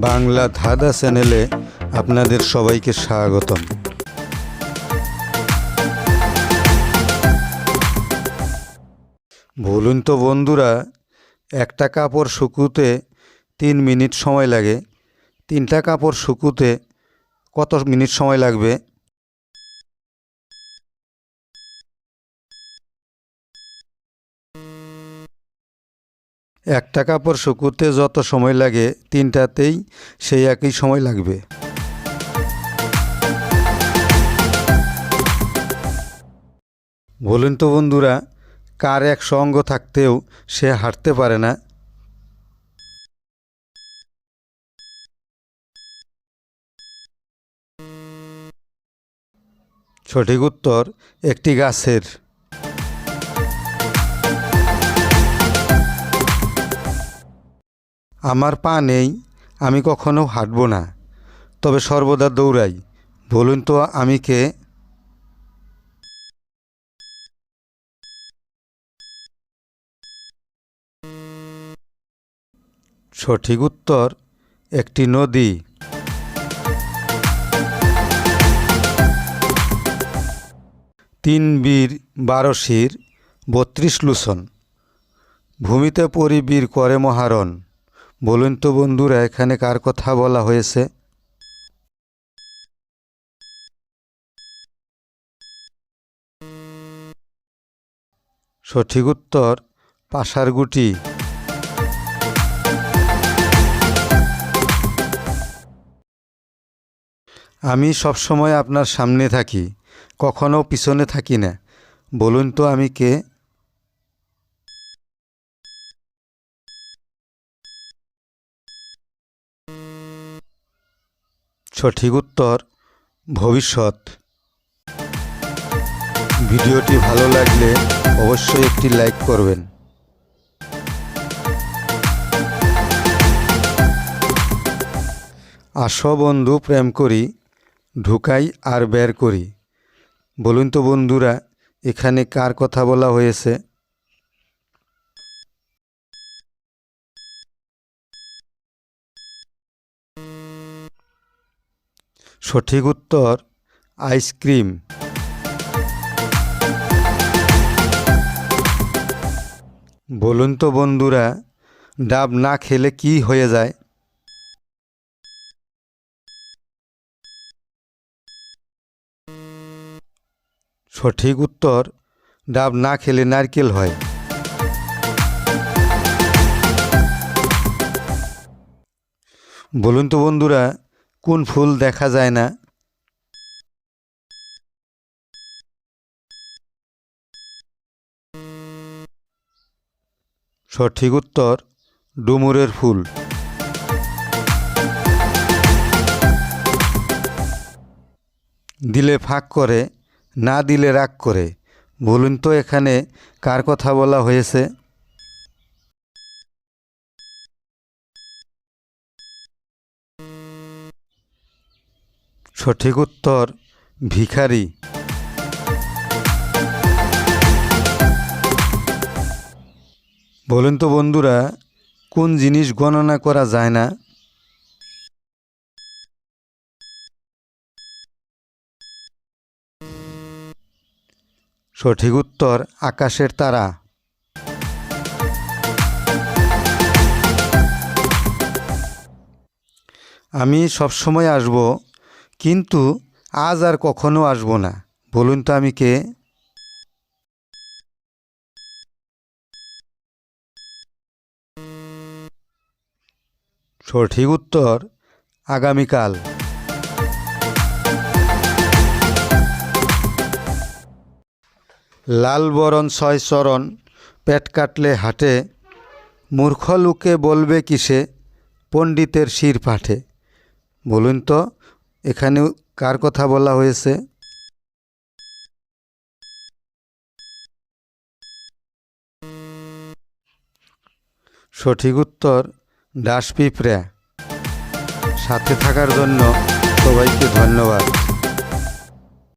বাংলা ধাঁধা চ্যানেলে আপনাদের সবাইকে স্বাগতম। বলুন তো বন্ধুরা, একটা কাপড় শুকুতে 3 মিনিট সময় লাগে, 3টা কাপড় শুকুতে কত মিনিট সময় লাগবে? একটা কাপড় শুকুতে যত সময় লাগে 3টাতেই সেই একই সময় লাগবে। বলুন তো বন্ধুরা, কার 100 অঙ্গ থাকতেও সে হাঁটতে পারে না? সঠিক উত্তর একটি গাছের। আমার পা নেই, আমি কখনো হাঁটব না, তবে সর্বদা দৌড়াই। বলুন তো আমি কে? সঠিক উত্তর একটি নদী। তিন বীর 12 শির 32 লোচন, ভূমিতে পড়ি বীর করে মহারণ। বলুন তো বন্ধুরা, এখানে কার কথা বলা হয়েছে? সঠিক উত্তর পাশারগুটি। আমি সবসময় আপনার সামনে থাকি, কখনো পিছনে থাকি না। বলুন তো আমি কে? সঠিক উত্তর ভবিষ্যৎ। ভিডিওটি ভালো লাগলে অবশ্যই একটি লাইক করবেন। আসো বন্ধু প্রেম করি, ঢুকাই আর বের করি। বলুন তো বন্ধুরা, এখানে কার কথা বলা হয়েছে? সঠিক উত্তর আইসক্রিম। বলুন তো বন্ধুরা, ডাব না খেলে কি হয়ে যায়? সঠিক উত্তর ডাব না খেলে নারকেল হয়। বলুন তো বন্ধুরা, কোন ফুল দেখা যায় না? সঠিক উত্তর ডুমুরের ফুল। দিলে ফাঁক করে, না দিলে রাগ করে। বলুন তো এখানে কার কথা বলা হয়েছে? সঠিক উত্তর ভিখারি। বলুন তো বন্ধুরা, কোন জিনিস গণনা করা যায় না? সঠিক উত্তর আকাশের তারা। আমি সবসময় আসব, কিন্তু আজ আর কখনো আসব না। বলুন তো আমি কে? সঠিক উত্তর আগামীকাল। লাল বরণ 6 চরণ, পেট কাটলে হাটে। মূর্খ লোকে বলবে কিসে, পণ্ডিতের শির পাঠে। বলুন তো এখানে কার কথা বলা হয়েছে? সঠিক উত্তর ডাস পিঁপড়া। সাথে থাকার জন্য সবাইকে ধন্যবাদ।